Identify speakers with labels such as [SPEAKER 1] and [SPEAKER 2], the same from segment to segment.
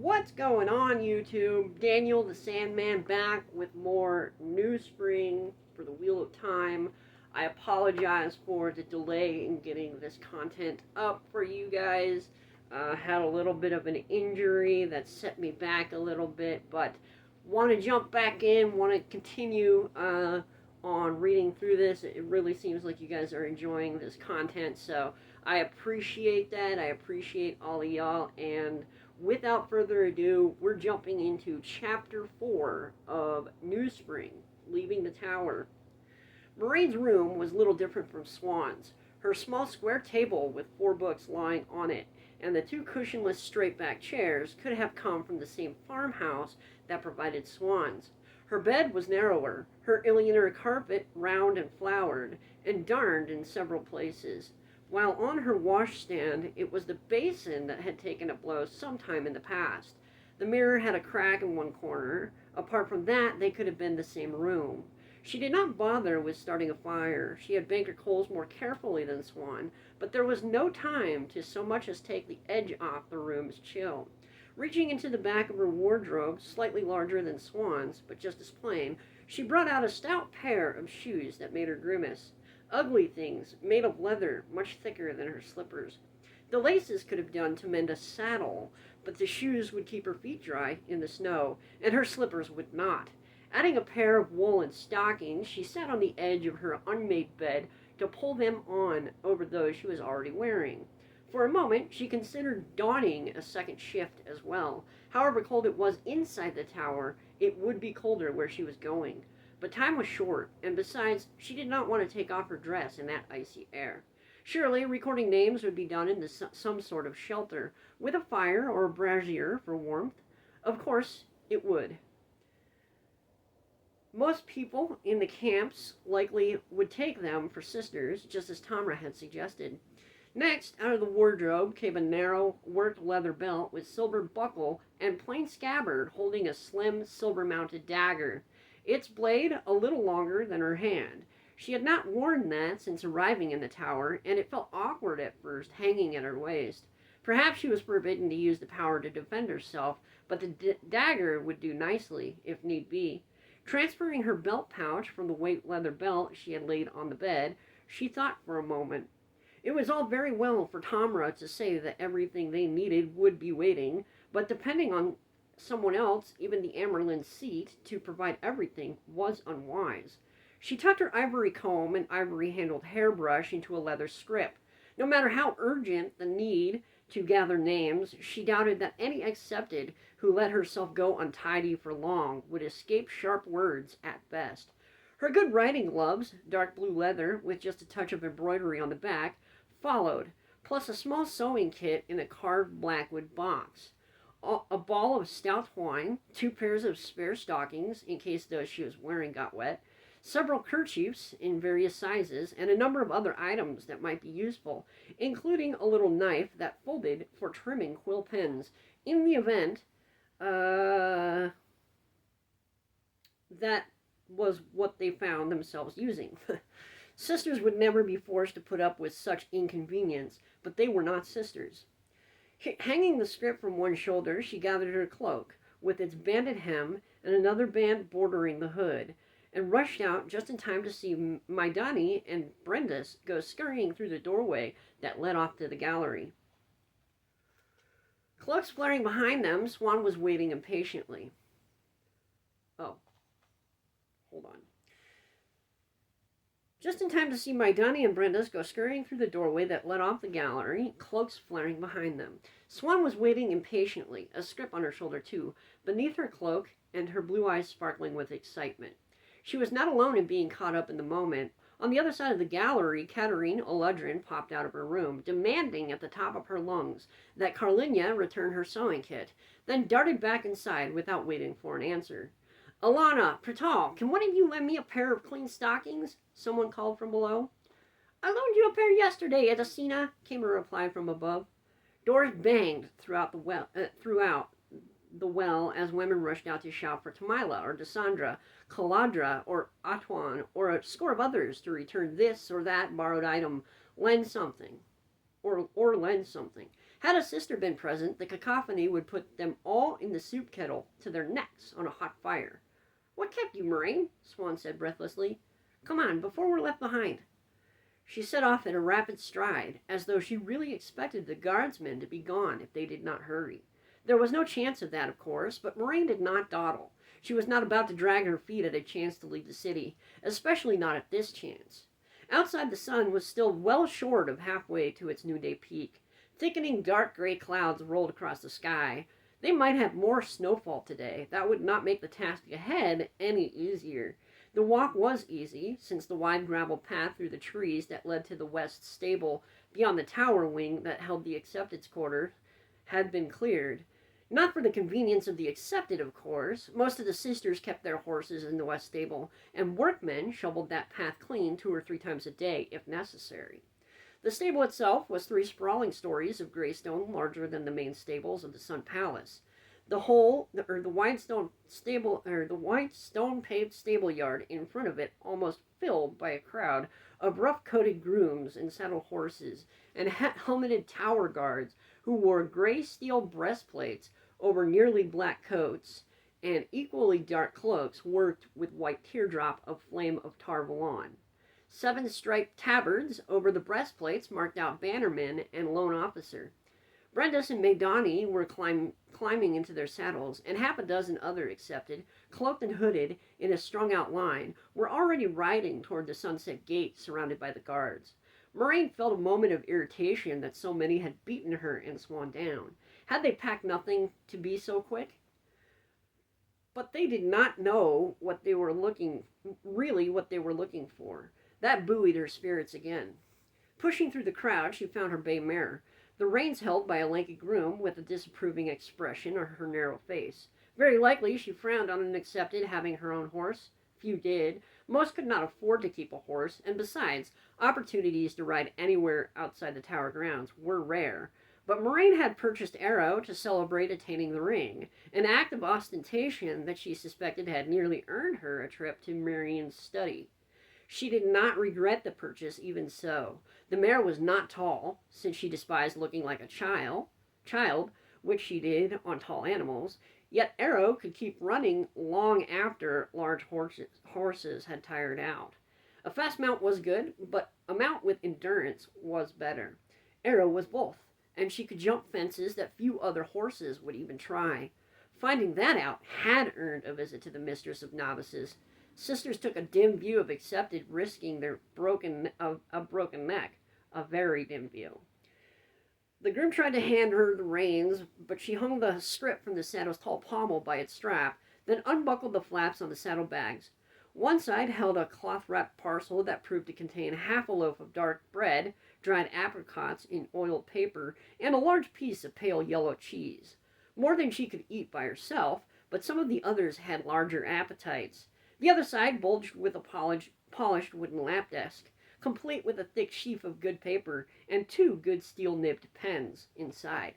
[SPEAKER 1] What's going on, YouTube? Daniel the Sandman back with more New Spring for the Wheel of Time. I apologize for the delay in getting this content up for you guys. Had a little bit of an injury that set me back a little bit, but want to jump back in, want to continue on reading through this. It really seems like you guys are enjoying this content, so I appreciate that. I appreciate all of y'all, and without further ado, we're jumping into Chapter 4 of New Spring, Leaving the Tower. Moraine's room was little different from Swan's. Her small square table with 4 books lying on it, and the 2 cushionless straight-back chairs could have come from the same farmhouse that provided Swan's. Her bed was narrower, her Illinois carpet round and flowered, and darned in several places, while on her washstand it was the basin that had taken a blow sometime in the past. The mirror had a crack in one corner. Apart from that, they could have been the same room. She did not bother with starting a fire. She had baked her coals more carefully than Swan, but there was no time to so much as take the edge off the room's chill. Reaching into the back of her wardrobe, slightly larger than Swan's, but just as plain, she brought out a stout pair of shoes that made her grimace. Ugly things, made of leather, much thicker than her slippers. The laces could have done to mend a saddle, but the shoes would keep her feet dry in the snow, and her slippers would not. Adding a pair of woolen stockings, she sat on the edge of her unmade bed to pull them on over those she was already wearing. For a moment, she considered donning a second shift as well. However cold it was inside the tower, it would be colder where she was going. But time was short, and besides, she did not want to take off her dress in that icy air. Surely, recording names would be done in some sort of shelter, with a fire or a brazier for warmth. Of course, it would. Most people in the camps likely would take them for sisters, just as Tamra had suggested. Next, out of the wardrobe came a narrow, worked leather belt with silver buckle and plain scabbard holding a slim, silver-mounted dagger, its blade a little longer than her hand. She had not worn that since arriving in the tower, and it felt awkward at first, hanging at her waist. Perhaps she was forbidden to use the power to defend herself, but the dagger would do nicely, if need be. Transferring her belt pouch from the white leather belt she had laid on the bed, she thought for a moment. It was all very well for Tamra to say that everything they needed would be waiting, but depending on someone else, even the Amerlin seat, to provide everything was unwise. She tucked her ivory comb and ivory-handled hairbrush into a leather scrip. No matter how urgent the need to gather names, she doubted that any accepted who let herself go untidy for long would escape sharp words at best. Her good riding gloves, dark blue leather with just a touch of embroidery on the back, followed, plus a small sewing kit in a carved blackwood box. A ball of stout twine, 2 pairs of spare stockings in case those she was wearing got wet, several kerchiefs in various sizes, and a number of other items that might be useful, including a little knife that folded for trimming quill pens in the event that was what they found themselves using. Sisters would never be forced to put up with such inconvenience, but they were not sisters. Hanging the scrip from one shoulder, she gathered her cloak, with its banded hem and another band bordering the hood, and rushed out just in time to see Maidani and Brendis go scurrying through the doorway that led off to the gallery. Cloaks flaring behind them, Swan was waiting impatiently. Oh, hold on. Just in time to see Maidani and Brendis go scurrying through the doorway that led off the gallery, cloaks flaring behind them. Swan was waiting impatiently, a scrip on her shoulder too, beneath her cloak, and her blue eyes sparkling with excitement. She was not alone in being caught up in the moment. On the other side of the gallery, Katerine Oludrin popped out of her room, demanding at the top of her lungs that Carlinia return her sewing kit, then darted back inside without waiting for an answer. "Alana, Pratal, can one of you lend me a pair of clean stockings?" someone called from below. "I loaned you a pair yesterday, Edacina," came a reply from above. Doors banged throughout the well as women rushed out to shout for Tamila or Desandra, Caladra or Atuan, or a score of others to return this or that borrowed item, lend something, or lend something. Had a sister been present, the cacophony would put them all in the soup kettle to their necks on a hot fire. "What kept you, Moraine?" Swan said breathlessly. "Come on, before we're left behind." She set off at a rapid stride, as though she really expected the guardsmen to be gone if they did not hurry. There was no chance of that, of course, but Moraine did not dawdle. She was not about to drag her feet at a chance to leave the city, especially not at this chance. Outside, the sun was still well short of halfway to its noonday peak. Thickening dark gray clouds rolled across the sky. They might have more snowfall today. That would not make the task ahead any easier. The walk was easy, since the wide gravel path through the trees that led to the west stable beyond the tower wing that held the acceptance quarters had been cleared. Not for the convenience of the accepted, of course. Most of the sisters kept their horses in the west stable, and workmen shoveled that path clean 2 or 3 times a day, if necessary. The stable itself was 3 sprawling stories of gray stone, larger than the main stables of the Sun Palace. The wide stone paved stable yard in front of it almost filled by a crowd of rough-coated grooms and saddle horses and helmeted tower guards who wore gray steel breastplates over nearly black coats and equally dark cloaks worked with white teardrop of flame of Tar-Valon. 7 striped tabards over the breastplates marked out bannerman and lone officer. Brendis and Maidani were climbing into their saddles, and half a dozen other accepted, cloaked and hooded in a strung-out line, were already riding toward the Sunset Gate, surrounded by the guards. Moraine felt a moment of irritation that so many had beaten her and Swan down. Had they packed nothing to be so quick? But they did not know what they were looking for. That buoyed her spirits again. Pushing through the crowd, she found her bay mare. The reins held by a lanky groom with a disapproving expression on her narrow face. Very likely she frowned on an accepted having her own horse. Few did. Most could not afford to keep a horse, and besides, opportunities to ride anywhere outside the tower grounds were rare. But Moraine had purchased Arrow to celebrate attaining the ring, an act of ostentation that she suspected had nearly earned her a trip to Marian's study. She did not regret the purchase even so. The mare was not tall, since she despised looking like a child, which she did on tall animals, yet Arrow could keep running long after large horses had tired out. A fast mount was good, but a mount with endurance was better. Arrow was both, and she could jump fences that few other horses would even try. Finding that out had earned a visit to the mistress of novices. Sisters took a dim view of accepted risking their broken neck, a very dim view. The groom tried to hand her the reins, but she hung the strip from the saddle's tall pommel by its strap, then unbuckled the flaps on the saddlebags. One side held a cloth-wrapped parcel that proved to contain half a loaf of dark bread, dried apricots in oiled paper, and a large piece of pale yellow cheese. More than she could eat by herself, but some of the others had larger appetites. The other side bulged with a polished wooden lap desk, complete with a thick sheaf of good paper and 2 good steel-nibbed pens inside.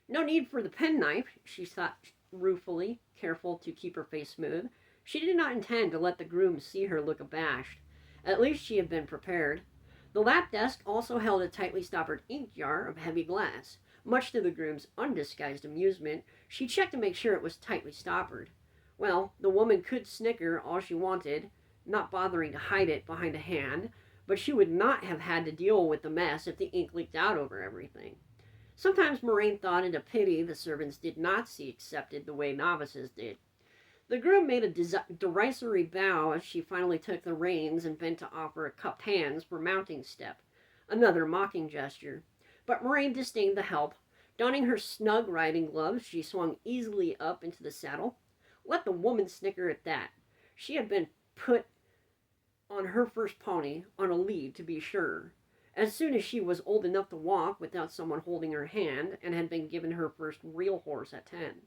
[SPEAKER 1] No need for the penknife, she thought ruefully, careful to keep her face smooth. She did not intend to let the groom see her look abashed. At least she had been prepared. The lap desk also held a tightly stoppered ink jar of heavy glass. Much to the groom's undisguised amusement, she checked to make sure it was tightly stoppered. Well, the woman could snicker all she wanted, not bothering to hide it behind a hand, but she would not have had to deal with the mess if the ink leaked out over everything. Sometimes Moraine thought it a pity the servants did not see accepted the way novices did. The groom made a derisory bow as she finally took the reins and bent to offer a cupped hands for mounting step, another mocking gesture. But Moraine disdained the help. Donning her snug riding gloves, she swung easily up into the saddle. Let the woman snicker at that. She had been put on her first pony, on a lead to be sure, as soon as she was old enough to walk without someone holding her hand, and had been given her first real horse at 10.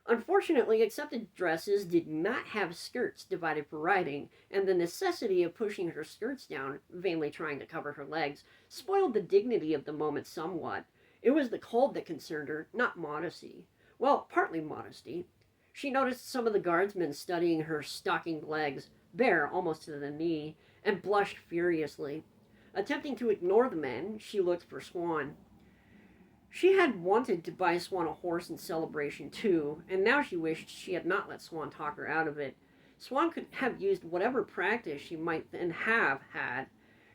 [SPEAKER 1] Unfortunately, accepted dresses did not have skirts divided for riding, and the necessity of pushing her skirts down, vainly trying to cover her legs, spoiled the dignity of the moment somewhat. It was the cold that concerned her, not modesty. Well, partly modesty. She noticed some of the guardsmen studying her stockinged legs, bare almost to the knee, and blushed furiously. Attempting to ignore the men, she looked for Swan. She had wanted to buy Swan a horse in celebration too, and now she wished she had not let Swan talk her out of it. Swan could have used whatever practice she might then have had.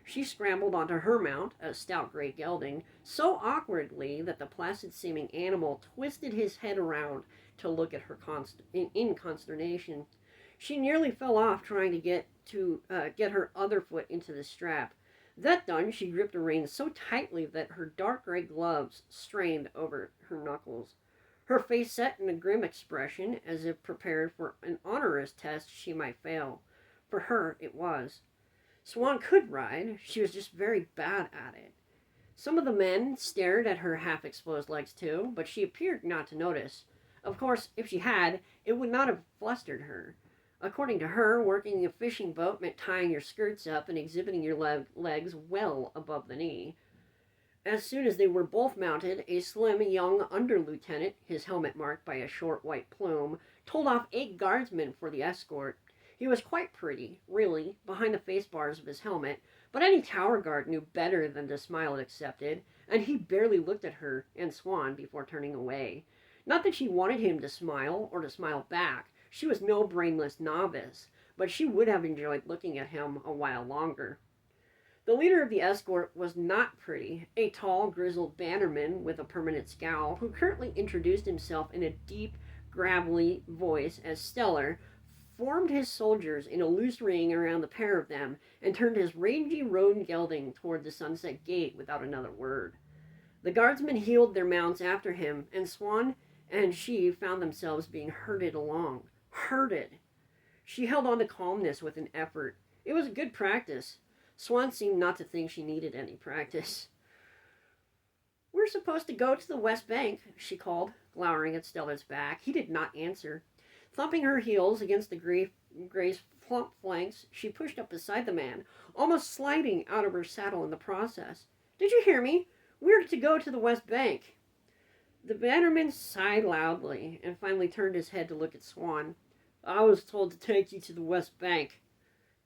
[SPEAKER 1] She scrambled onto her mount, a stout gray gelding, so awkwardly that the placid-seeming animal twisted his head around to look at her in consternation. She nearly fell off trying to get her other foot into the strap. That done, she gripped the reins so tightly that her dark gray gloves strained over her knuckles. Her face set in a grim expression, as if prepared for an onerous test she might fail. For her, it was. Swan could ride, she was just very bad at it. Some of the men stared at her half-exposed legs too, but she appeared not to notice. Of course, if she had, it would not have flustered her. According to her, working a fishing boat meant tying your skirts up and exhibiting your legs well above the knee. As soon as they were both mounted, a slim young under-lieutenant, his helmet marked by a short white plume, told off 8 guardsmen for the escort. He was quite pretty, really, behind the face bars of his helmet, but any tower guard knew better than to smile at accepted, and he barely looked at her and Swan before turning away. Not that she wanted him to smile or to smile back. She was no brainless novice, but she would have enjoyed looking at him a while longer. The leader of the escort was not pretty, a tall, grizzled bannerman with a permanent scowl, who curtly introduced himself in a deep, gravelly voice as Stellar, formed his soldiers in a loose ring around the pair of them, and turned his rangy roan gelding toward the Sunset Gate without another word. The guardsmen heeled their mounts after him, and Swan and she found themselves being herded along. Herded! She held on to calmness with an effort. It was good practice. Swan seemed not to think she needed any practice. "We're supposed to go to the West Bank," she called, glowering at Stellar's back. He did not answer. Thumping her heels against the gray's plump flanks, she pushed up beside the man, almost sliding out of her saddle in the process. "Did you hear me? We're to go to the West Bank." The bannerman sighed loudly and finally turned his head to look at Swan. "I was told to take you to the West Bank."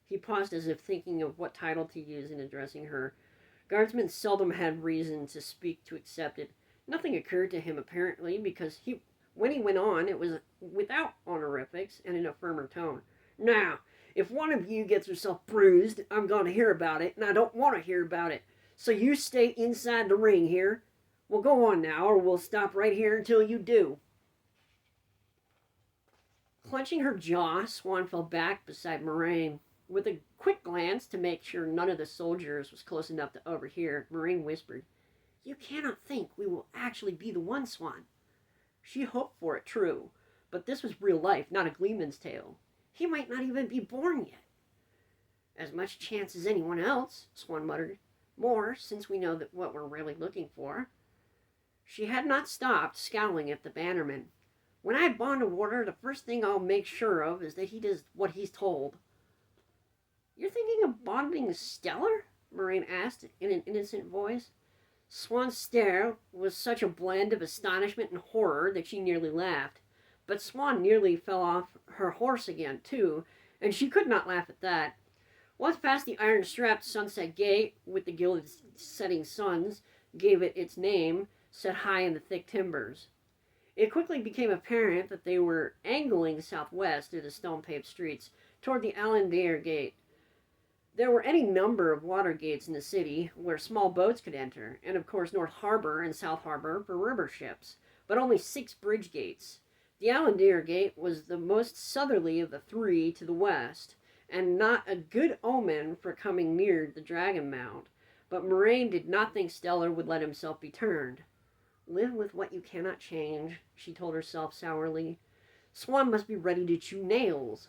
[SPEAKER 1] He paused as if thinking of what title to use in addressing her. Guardsmen seldom had reason to speak to accept it. Nothing occurred to him, apparently, because when he went on, it was without honorifics and in a firmer tone. "Now, if one of you gets herself bruised, I'm going to hear about it, and I don't want to hear about it. So you stay inside the ring here. Well, go on now, or we'll stop right here until you do." Clenching her jaw, Swan fell back beside Moraine. With a quick glance to make sure none of the soldiers was close enough to overhear, Moraine whispered, "You cannot think we will actually be the one, Swan." She hoped for it, true, but this was real life, not a Gleeman's tale. He might not even be born yet. "As much chance as anyone else," Swan muttered. "More, since we know what we're really looking for." She had not stopped scowling at the bannerman. "When I bond a warder, the first thing I'll make sure of is that he does what he's told." "You're thinking of bonding Stellar?" Moraine asked in an innocent voice. Swan's stare was such a blend of astonishment and horror that she nearly laughed. But Swan nearly fell off her horse again, too, and she could not laugh at that. Once past the iron-strapped Sunset Gate, with the gilded setting suns gave it its name, set high in the thick timbers, it quickly became apparent that they were angling southwest through the stone-paved streets toward the Allendale Gate. There were any number of water gates in the city where small boats could enter, and of course North Harbor and South Harbor for river ships, but only 6 bridge gates. The Allendale Gate was the most southerly of the 3 to the west, and not a good omen for coming near the Dragon Mount, but Moraine did not think Stellar would let himself be turned. "Live with what you cannot change," she told herself sourly. Swan must be ready to chew nails.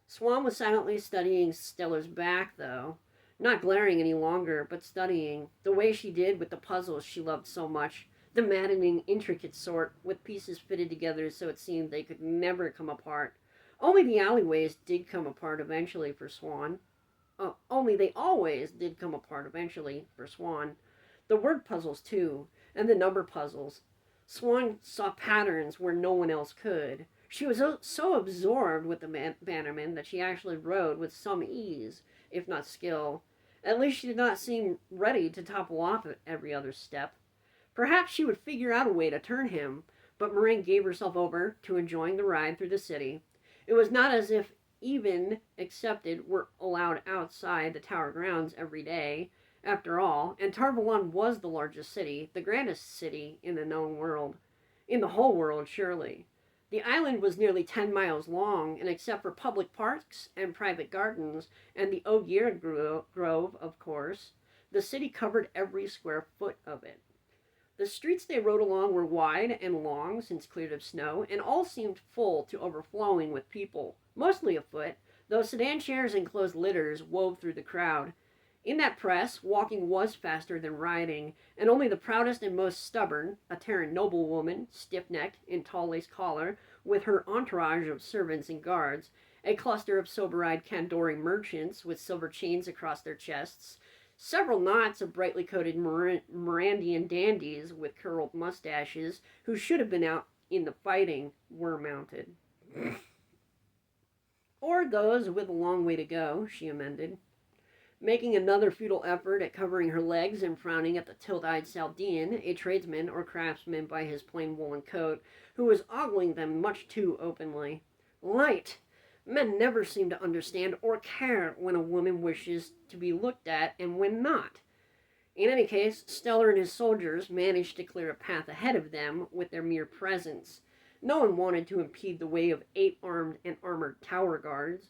[SPEAKER 1] Swan was silently studying Stellar's back, though. Not glaring any longer, but studying, the way she did with the puzzles she loved so much, the maddening, intricate sort, with pieces fitted together so it seemed they could never come apart. Only the alleyways did come apart eventually for Swan. Only they always did come apart eventually for Swan. The word puzzles, too, and the number puzzles. Swan saw patterns where no one else could. She was so absorbed with the bannerman that she actually rode with some ease, if not skill. At least she did not seem ready to topple off at every other step. Perhaps she would figure out a way to turn him, but Moraine gave herself over to enjoying the ride through the city. It was not as if even accepted were allowed outside the tower grounds every day, after all, and Tar Valon was the largest city, the grandest city in the known world. In the whole world, surely. The island was nearly 10 miles long, and except for public parks and private gardens, and the Ogier Grove, of course, the city covered every square foot of it. The streets they rode along were wide and long, since cleared of snow, and all seemed full to overflowing with people, mostly afoot, though sedan chairs and closed litters wove through the crowd. In that press, walking was faster than riding, and only the proudest and most stubborn, a Terran noblewoman, stiff-necked, in tall lace collar, with her entourage of servants and guards, a cluster of sober-eyed Kandori merchants with silver chains across their chests, several knots of brightly coated Mirandian dandies with curled mustaches, who should have been out in the fighting, were mounted. Or those with a long way to go, she amended, making another futile effort at covering her legs and frowning at the tilt-eyed Saldean, a tradesman or craftsman by his plain woolen coat, who was ogling them much too openly. Light! Men never seem to understand or care when a woman wishes to be looked at and when not. In any case, Stellar and his soldiers managed to clear a path ahead of them with their mere presence. No one wanted to impede the way of 8 armed and armored tower guards.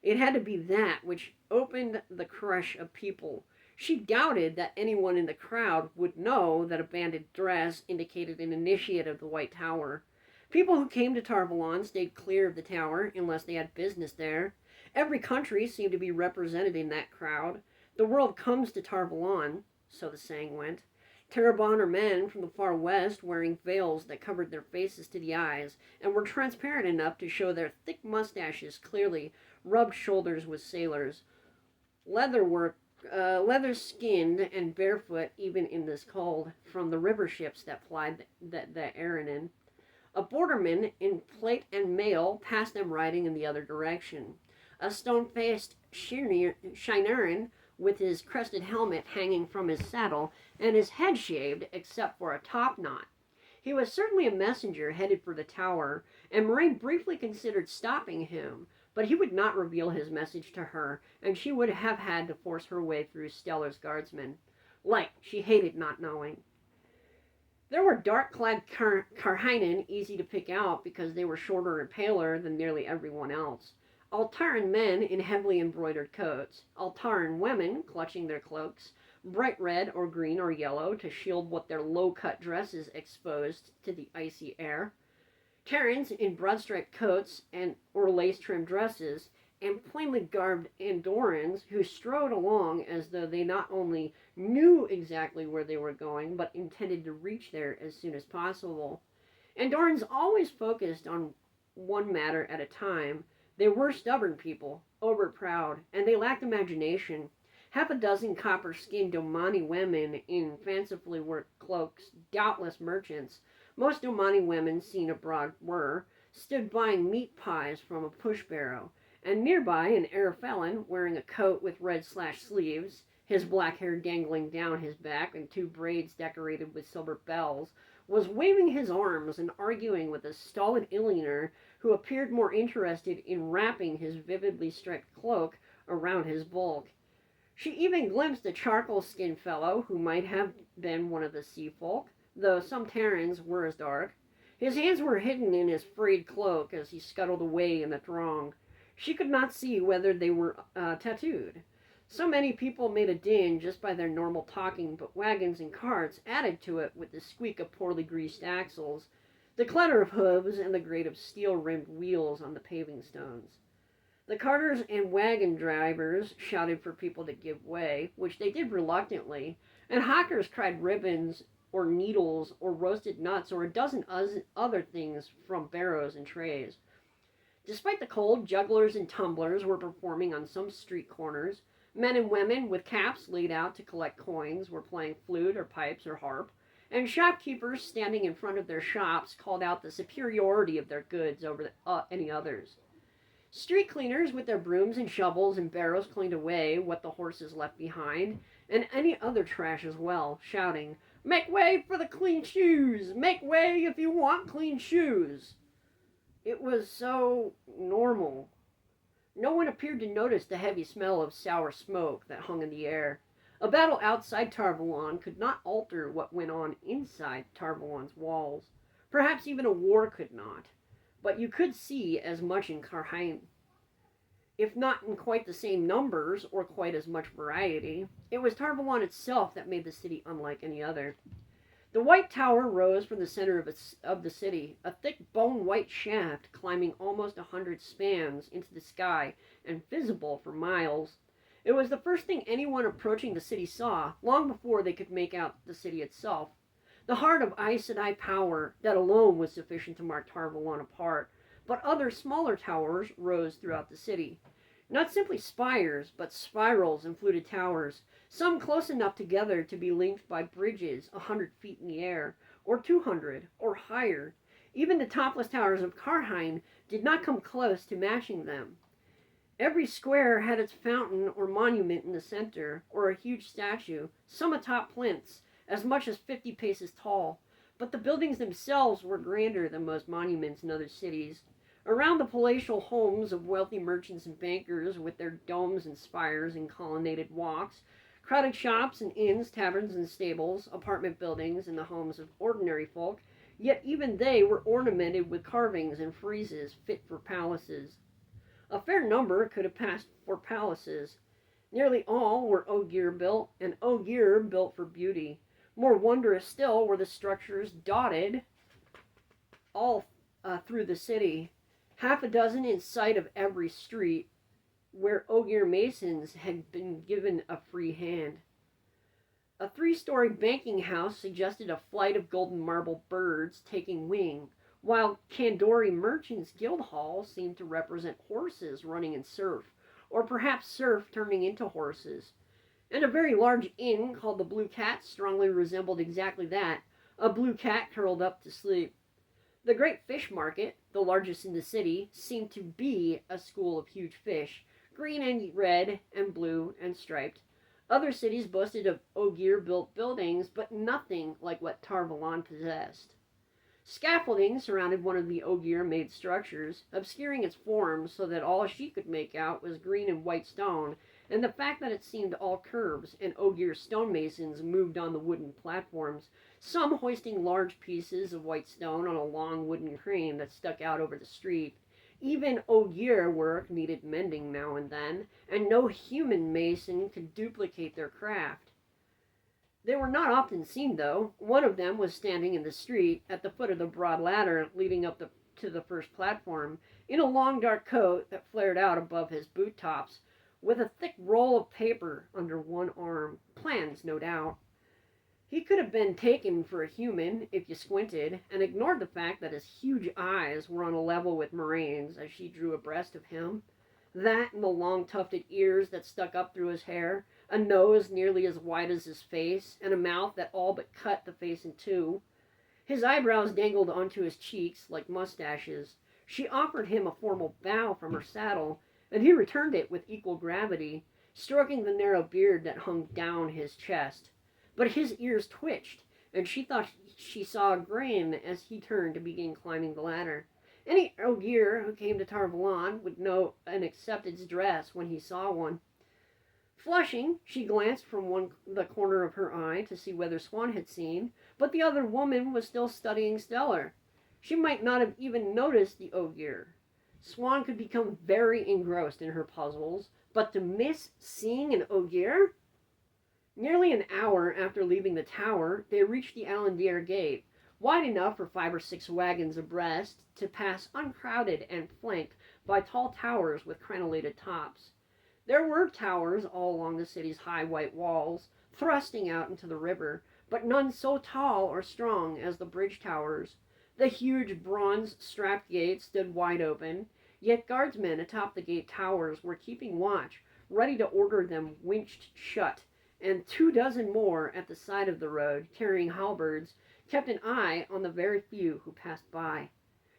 [SPEAKER 1] It had to be that which opened the crush of people. She doubted that anyone in the crowd would know that a banded dress indicated an initiate of the White Tower. People who came to Tar Valon stayed clear of the tower unless they had business there. Every country seemed to be represented in that crowd. The world comes to Tar Valon, so the saying went. Terrebonne are men from the far west wearing veils that covered their faces to the eyes and were transparent enough to show their thick mustaches clearly, rubbed shoulders with sailors. Leather-skinned and barefoot even in this cold, from the river ships that plied the Aranin. A borderman in plate and mail passed them riding in the other direction. A stone-faced Shineran with his crested helmet hanging from his saddle and his head shaved except for a top knot. He was certainly a messenger headed for the tower, and Moraine briefly considered stopping him, but he would not reveal his message to her, and she would have had to force her way through Stellar's guardsmen. Light, she hated not knowing. There were dark-clad Karhainen, easy to pick out because they were shorter and paler than nearly everyone else. Altaran men in heavily embroidered coats. Altaran women clutching their cloaks, bright red or green or yellow to shield what their low-cut dresses exposed to the icy air. Terrans in broad-striped coats or lace-trimmed dresses, and plainly garbed Andorans who strode along as though they not only knew exactly where they were going, but intended to reach there as soon as possible. Andorans always focused on one matter at a time. They were stubborn people, overproud, and they lacked imagination. Half a dozen copper-skinned Domani women in fancifully worked cloaks, doubtless merchants, most Domani women seen abroad were, stood buying meat pies from a push-barrow, and nearby an Arafellan, wearing a coat with red sleeves, his black hair dangling down his back and 2 braids decorated with silver bells, was waving his arms and arguing with a stolid Illioner who appeared more interested in wrapping his vividly striped cloak around his bulk. She even glimpsed a charcoal-skinned fellow who might have been one of the sea folk, though some Terrans were as dark. His hands were hidden in his frayed cloak as he scuttled away in the throng. She could not see whether they were tattooed. So many people made a din just by their normal talking, but wagons and carts added to it with the squeak of poorly greased axles, the clatter of hooves, and the grate of steel-rimmed wheels on the paving stones. The carters and wagon drivers shouted for people to give way, which they did reluctantly, and hawkers cried ribbons or needles or roasted nuts or a dozen other things from barrows and trays. Despite the cold, jugglers and tumblers were performing on some street corners. Men and women with caps laid out to collect coins were playing flute or pipes or harp, and shopkeepers standing in front of their shops called out the superiority of their goods over any others. Street cleaners with their brooms and shovels and barrows cleaned away what the horses left behind, and any other trash as well, shouting, "Make way for the clean shoes! Make way if you want clean shoes!" It was so normal. No one appeared to notice the heavy smell of sour smoke that hung in the air. A battle outside Tarvalon could not alter what went on inside Tarvalon's walls. Perhaps even a war could not. But you could see as much in Karheim. If not in quite the same numbers or quite as much variety, it was Tarvalon itself that made the city unlike any other. The White Tower rose from the center of the city, a thick bone-white shaft climbing almost 100 spans into the sky and visible for miles. It was the first thing anyone approaching the city saw, long before they could make out the city itself. The heart of Aes Sedai power, that alone was sufficient to mark Tarvalon apart, but other smaller towers rose throughout the city. Not simply spires, but spirals and fluted towers, some close enough together to be linked by bridges 100 feet in the air, or 200, or higher. Even the topless towers of Karheim did not come close to matching them. Every square had its fountain or monument in the center, or a huge statue, some atop plinths, as much as 50 paces tall. But the buildings themselves were grander than most monuments in other cities. Around the palatial homes of wealthy merchants and bankers, with their domes and spires and colonnaded walks, crowded shops and inns, taverns and stables, apartment buildings, and the homes of ordinary folk, yet even they were ornamented with carvings and friezes fit for palaces. A fair number could have passed for palaces. Nearly all were Ogier built, and Ogier built for beauty. More wondrous still were the structures dotted all through the city, half a dozen in sight of every street, where Ogier masons had been given a free hand. A 3-story banking house suggested a flight of golden marble birds taking wing, while Kandori Merchants Guild Hall seemed to represent horses running in surf, or perhaps surf turning into horses. And a very large inn called the Blue Cat strongly resembled exactly that, a blue cat curled up to sleep. The great fish market, the largest in the city, seemed to be a school of huge fish, green and red and blue and striped. Other cities boasted of Ogier-built buildings, but nothing like what Tarvalon possessed. Scaffolding surrounded one of the Ogier-made structures, obscuring its form so that all she could make out was green and white stone, and the fact that it seemed all curves and Ogier stonemasons moved on the wooden platforms, some hoisting large pieces of white stone on a long wooden crane that stuck out over the street. Even Ogier work needed mending now and then, and no human mason could duplicate their craft. They were not often seen, though. One of them was standing in the street, at the foot of the broad ladder leading up to the first platform, in a long dark coat that flared out above his boot tops, with a thick roll of paper under one arm. Plans, no doubt. He could have been taken for a human, if you squinted, and ignored the fact that his huge eyes were on a level with Moraine's as she drew abreast of him. That and the long tufted ears that stuck up through his hair, a nose nearly as wide as his face, and a mouth that all but cut the face in two. His eyebrows dangled onto his cheeks like mustaches. She offered him a formal bow from her saddle, and he returned it with equal gravity, stroking the narrow beard that hung down his chest. But his ears twitched, and she thought she saw a grin as he turned to begin climbing the ladder. Any Ogier who came to Tarvalon would know and accept its dress when he saw one. Flushing, she glanced from the corner of her eye to see whether Swan had seen, but the other woman was still studying Stellar. She might not have even noticed the Ogier. Swan could become very engrossed in her puzzles, but to miss seeing an Ogier? Nearly an hour after leaving the tower, they reached the Alandir gate, wide enough for 5 or 6 wagons abreast to pass uncrowded and flanked by tall towers with crenellated tops. There were towers all along the city's high white walls, thrusting out into the river, but none so tall or strong as the bridge towers. The huge bronze-strapped gate stood wide open, yet guardsmen atop the gate towers were keeping watch, ready to order them winched shut, and 24 more at the side of the road, carrying halberds, kept an eye on the very few who passed by.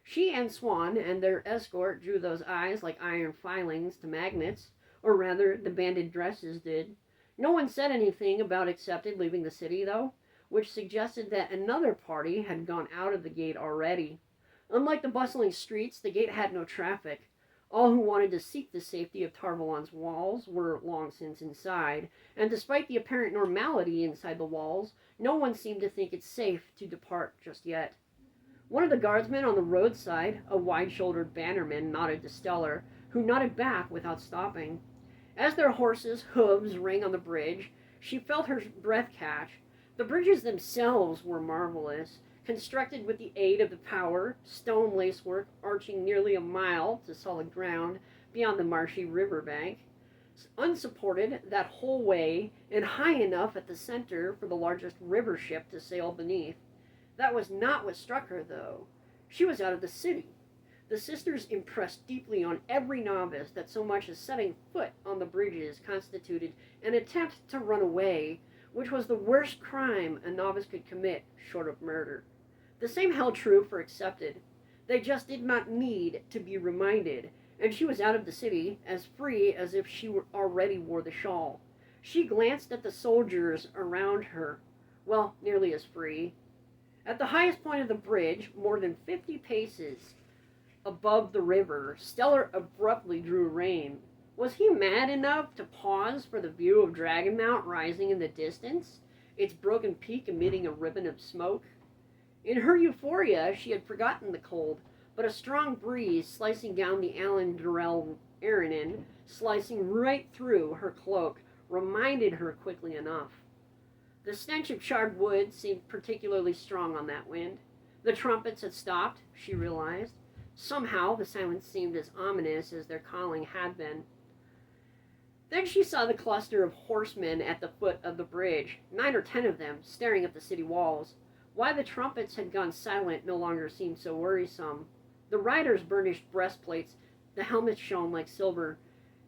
[SPEAKER 1] She and Swan and their escort drew those eyes like iron filings to magnets, or rather, the banded dresses did. No one said anything about Accepted leaving the city, though, which suggested that another party had gone out of the gate already. Unlike the bustling streets, the gate had no traffic. All who wanted to seek the safety of Tarvalon's walls were long since inside, and despite the apparent normality inside the walls, no one seemed to think it safe to depart just yet. One of the guardsmen on the roadside, a wide-shouldered bannerman, nodded to Stellar, who nodded back without stopping. As their horses' hooves rang on the bridge, she felt her breath catch. The bridges themselves were marvelous, constructed with the aid of the power, stone lacework arching nearly a mile to solid ground beyond the marshy river bank. Unsupported that whole way, and high enough at the center for the largest river ship to sail beneath. That was not what struck her, though. She was out of the city. The sisters impressed deeply on every novice that so much as setting foot on the bridges constituted an attempt to run away, which was the worst crime a novice could commit short of murder. The same held true for Accepted. They just did not need to be reminded, and she was out of the city, as free as if she already wore the shawl. She glanced at the soldiers around her. Well, nearly as free. At the highest point of the bridge, more than 50 paces above the river, Stellar abruptly drew rein. Was he mad enough to pause for the view of Dragonmount rising in the distance, its broken peak emitting a ribbon of smoke? In her euphoria, she had forgotten the cold, but a strong breeze slicing down the Alan Durrell Aranin, slicing right through her cloak, reminded her quickly enough. The stench of charred wood seemed particularly strong on that wind. The trumpets had stopped, she realized. Somehow the silence seemed as ominous as their calling had been. Then she saw the cluster of horsemen at the foot of the bridge, 9 or 10 of them, staring at the city walls. Why the trumpets had gone silent no longer seemed so worrisome. The riders' burnished breastplates, the helmets shone like silver,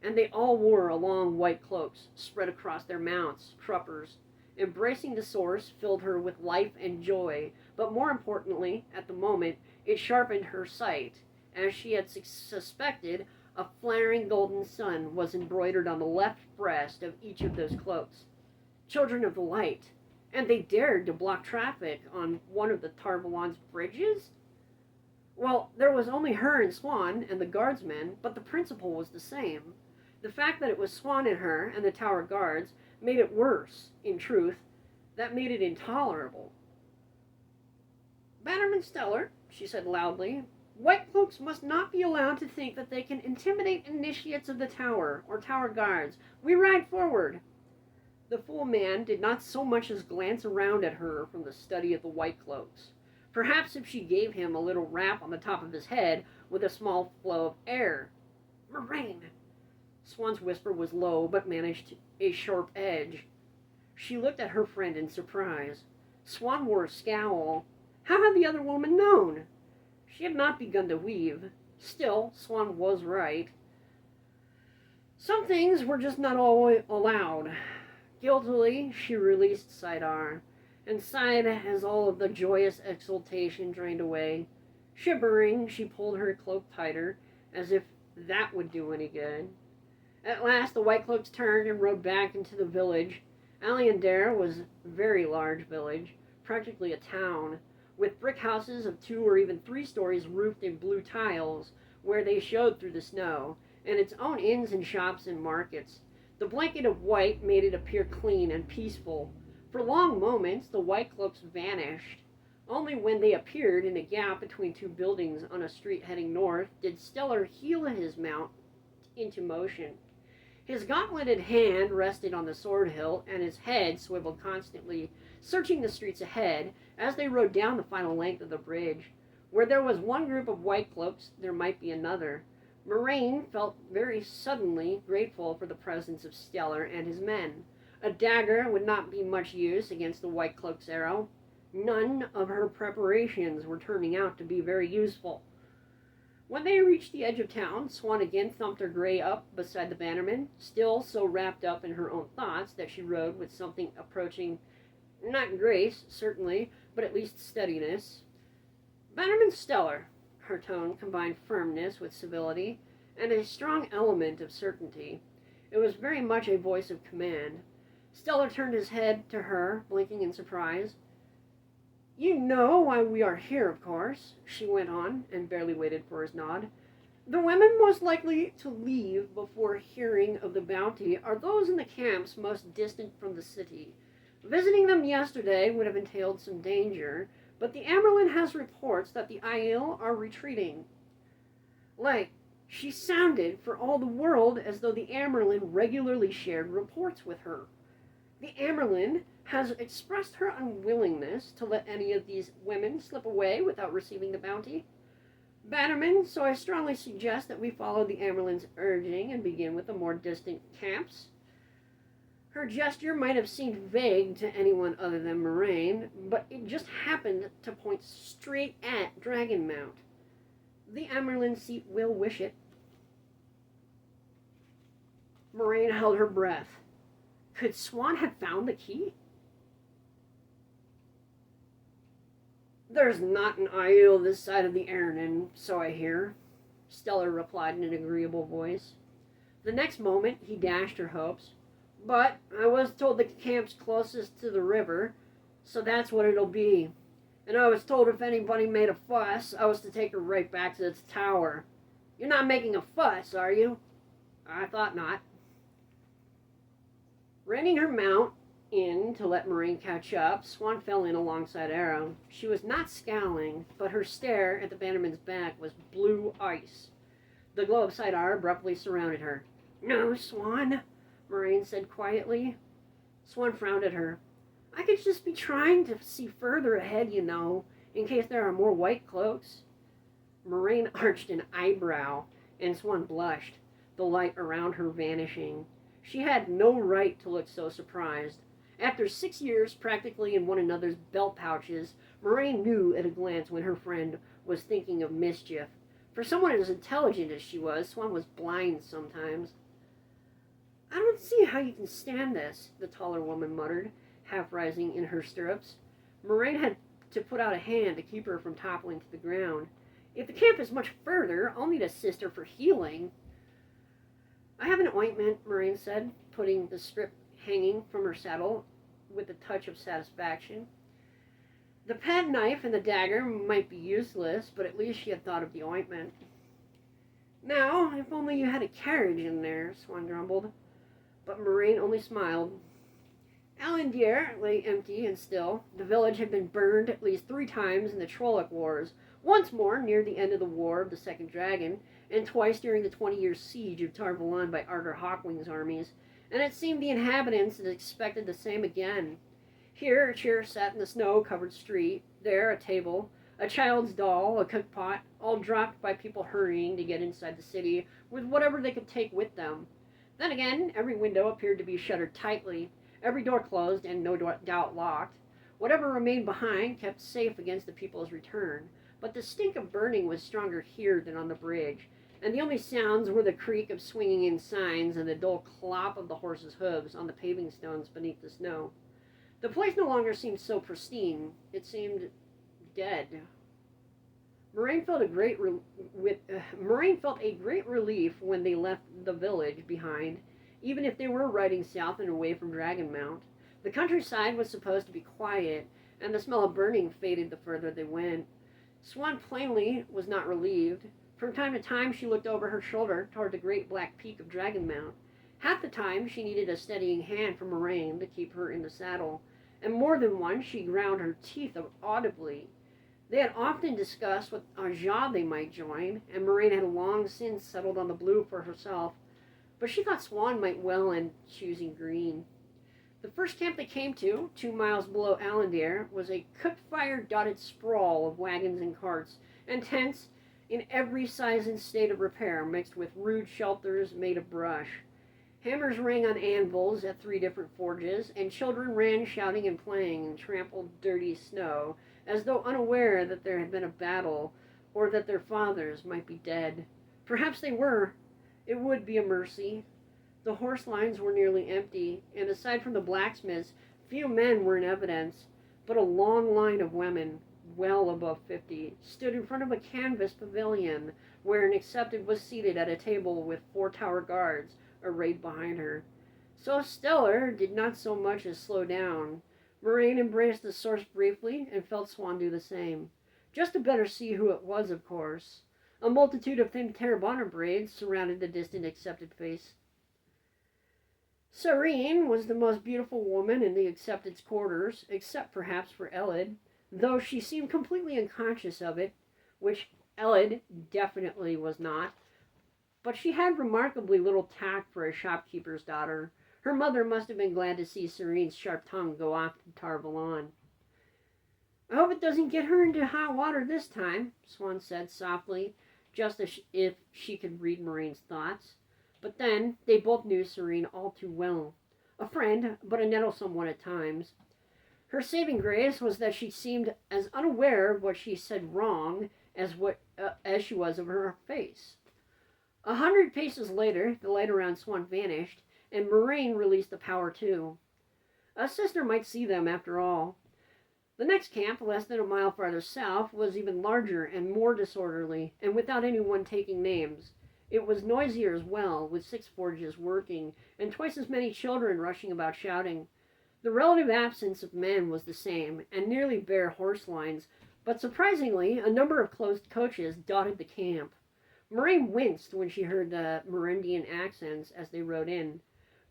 [SPEAKER 1] and they all wore long white cloaks spread across their mounts, cruppers. Embracing the source filled her with life and joy, but more importantly, at the moment, it sharpened her sight. As she had suspected, a flaring golden sun was embroidered on the left breast of each of those cloaks. Children of the light. And they dared to block traffic on one of the Tarvalon's bridges? Well, there was only her and Swan and the guardsmen, but the principle was the same. The fact that it was Swan and her and the tower guards made it worse, in truth. That made it intolerable. "Bannerman Stellar," she said loudly, "white cloaks must not be allowed to think that they can intimidate initiates of the tower, or tower guards. We ride forward." The fool man did not so much as glance around at her from the study of the white cloaks. Perhaps if she gave him a little rap on the top of his head with a small flow of air. "Moraine!" Swan's whisper was low, but managed a sharp edge. She looked at her friend in surprise. Swan wore a scowl. How had the other woman known? She had not begun to weave. Still, Swan was right. Some things were just not always allowed. Guiltily, she released Saidar, and sighed as all of the joyous exultation drained away. Shivering, she pulled her cloak tighter, as if that would do any good. At last, the white cloaks turned and rode back into the village. Aliandere was a very large village, practically a town, with brick houses of 2 or even 3 stories roofed in blue tiles, where they showed through the snow, and its own inns and shops and markets. The blanket of white made it appear clean and peaceful. For long moments, the white cloaks vanished. Only when they appeared in a gap between 2 buildings on a street heading north did Stellar heel his mount into motion. His gauntleted hand rested on the sword hilt, and his head swiveled constantly, searching the streets ahead as they rode down the final length of the bridge. Where there was one group of white cloaks, there might be another. Moraine felt very suddenly grateful for the presence of Stellar and his men. A dagger would not be much use against the white cloak's arrow. None of her preparations were turning out to be very useful. When they reached the edge of town, Swan again thumped her gray up beside the bannerman, still so wrapped up in her own thoughts that she rode with something approaching, not grace, certainly, but at least steadiness. "Bannerman Stellar." Her tone combined firmness with civility, and a strong element of certainty. It was very much a voice of command. Stellar turned his head to her, blinking in surprise. "You know why we are here, of course," she went on, and barely waited for his nod. "The women most likely to leave before hearing of the bounty are those in the camps most distant from the city. Visiting them yesterday would have entailed some danger, but the Amerlin has reports that the Aiel are retreating." Like, she sounded for all the world as though the Amerlin regularly shared reports with her. The Amerlin has expressed her unwillingness to let any of these women slip away without receiving the bounty. Bannerman, so I strongly suggest that we follow the Amerlin's urging and begin with the more distant camps. Her gesture might have seemed vague to anyone other than Moraine, but it just happened to point straight at Dragonmount. The Amerlin seat will wish it. Moraine held her breath. Could Siuan have found the key? "There's not an Aiel this side of the Eärnen, so I hear," Stellar replied in an agreeable voice. The next moment he dashed her hopes. "But I was told the camp's closest to the river, so that's what it'll be. And I was told if anybody made a fuss, I was to take her right back to its tower. You're not making a fuss, are you?" "I thought not." Reining her mount in to let Moraine catch up, Siuan fell in alongside Arrow. She was not scowling, but her stare at the Bannerman's back was blue ice. The glow of Saidar abruptly surrounded her. "No, Siuan," Moraine said quietly. Siuan frowned at her. "I could just be trying to see further ahead, you know, in case there are more white cloaks." Moraine arched an eyebrow, and Siuan blushed, the light around her vanishing. She had no right to look so surprised. After 6 years practically in one another's belt pouches, Moraine knew at a glance when her friend was thinking of mischief. For someone as intelligent as she was, Siuan was blind sometimes. "I don't see how you can stand this," the taller woman muttered, half rising in her stirrups. Moraine had to put out a hand to keep her from toppling to the ground. "If the camp is much further, I'll need a sister for healing." "I have an ointment," Moraine said, putting the strip hanging from her saddle with a touch of satisfaction. The pad knife and the dagger might be useless, but at least she had thought of the ointment. "Now, if only you had a carriage in there," Siuan grumbled. But Moraine only smiled. Alandir lay empty and still. The village had been burned at least 3 times in the Trolloc Wars, once more near the end of the War of the Second Dragon, and twice during the 20-year siege of Tar Valon by Arthur Hawkwing's armies, and it seemed the inhabitants had expected the same again. Here a chair sat in the snow-covered street, there a table, a child's doll, a cookpot, all dropped by people hurrying to get inside the city with whatever they could take with them. Then again, every window appeared to be shuttered tightly, every door closed and no doubt locked. Whatever remained behind kept safe against the people's return, but the stink of burning was stronger here than on the bridge, and the only sounds were the creak of swinging in signs and the dull clop of the horses' hooves on the paving stones beneath the snow. The place no longer seemed so pristine. It seemed dead. Moraine felt a great relief when they left the village behind, even if they were riding south and away from Dragonmount. The countryside was supposed to be quiet, and the smell of burning faded the further they went. Siuan plainly was not relieved. From time to time she looked over her shoulder toward the great black peak of Dragonmount. Half the time she needed a steadying hand from Moraine to keep her in the saddle, and more than once she ground her teeth audibly. They had often discussed what Ajah they might join, and Moraine had long since settled on the blue for herself, but she thought Siuan might well end choosing green. The first camp they came to, 2 miles below Alandir, was a cook-fire-dotted sprawl of wagons and carts, and tents in every size and state of repair, mixed with rude shelters made of brush. Hammers rang on anvils at 3 different forges, and children ran shouting and playing in trampled, dirty snow, as though unaware that there had been a battle, or that their fathers might be dead. Perhaps they were. It would be a mercy. The horse lines were nearly empty, and aside from the blacksmiths, few men were in evidence, but a long line of women, well above 50, stood in front of a canvas pavilion where an accepted was seated at a table with 4 tower guards arrayed behind her. So Stellar did not so much as slow down. Moraine embraced the source briefly and felt Swan do the same. Just to better see who it was, of course. A multitude of thin Terabana braids surrounded the distant accepted face. Sarene was the most beautiful woman in the accepted's quarters, except perhaps for Elid, though she seemed completely unconscious of it, which Elid definitely was not. But she had remarkably little tact for a shopkeeper's daughter. Her mother must have been glad to see Serene's sharp tongue go off to Tar Valon. "I hope it doesn't get her into hot water this time," Swan said softly, just as if she could read Moraine's thoughts. But then, they both knew Serene all too well. A friend, but a nettlesome one at times. Her saving grace was that she seemed as unaware of what she said wrong as she was of her face. 100 paces later, the light around Swan vanished, and Moraine released the power too. A sister might see them after all. The next camp, less than a mile farther south, was even larger and more disorderly, and without anyone taking names. It was noisier as well, with 6 forges working, and twice as many children rushing about shouting. The relative absence of men was the same, and nearly bare horse lines, but surprisingly, a number of closed coaches dotted the camp. Moraine winced when she heard the Merendian accents as they rode in.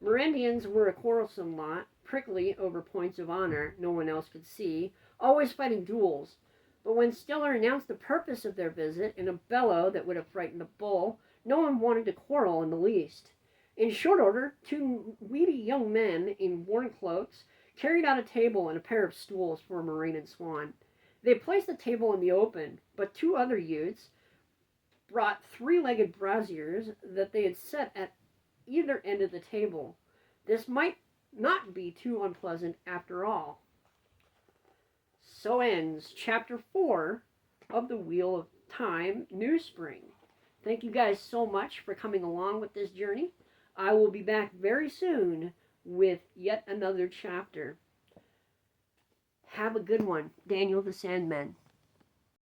[SPEAKER 1] Merendians were a quarrelsome lot, prickly over points of honor no one else could see, always fighting duels. But when Stellar announced the purpose of their visit in a bellow that would have frightened a bull, no one wanted to quarrel in the least. In short order, 2 weedy young men in worn cloaks carried out a table and a pair of stools for Moraine and Swan. They placed the table in the open, but 2 other youths brought 3-legged braziers that they had set at either end of the table. This might not be too unpleasant after all. So ends Chapter 4 of the Wheel of Time New Spring. Thank you guys so much for coming along with this journey. I will be back very soon with yet another chapter. Have a good one. Daniel the Sandman.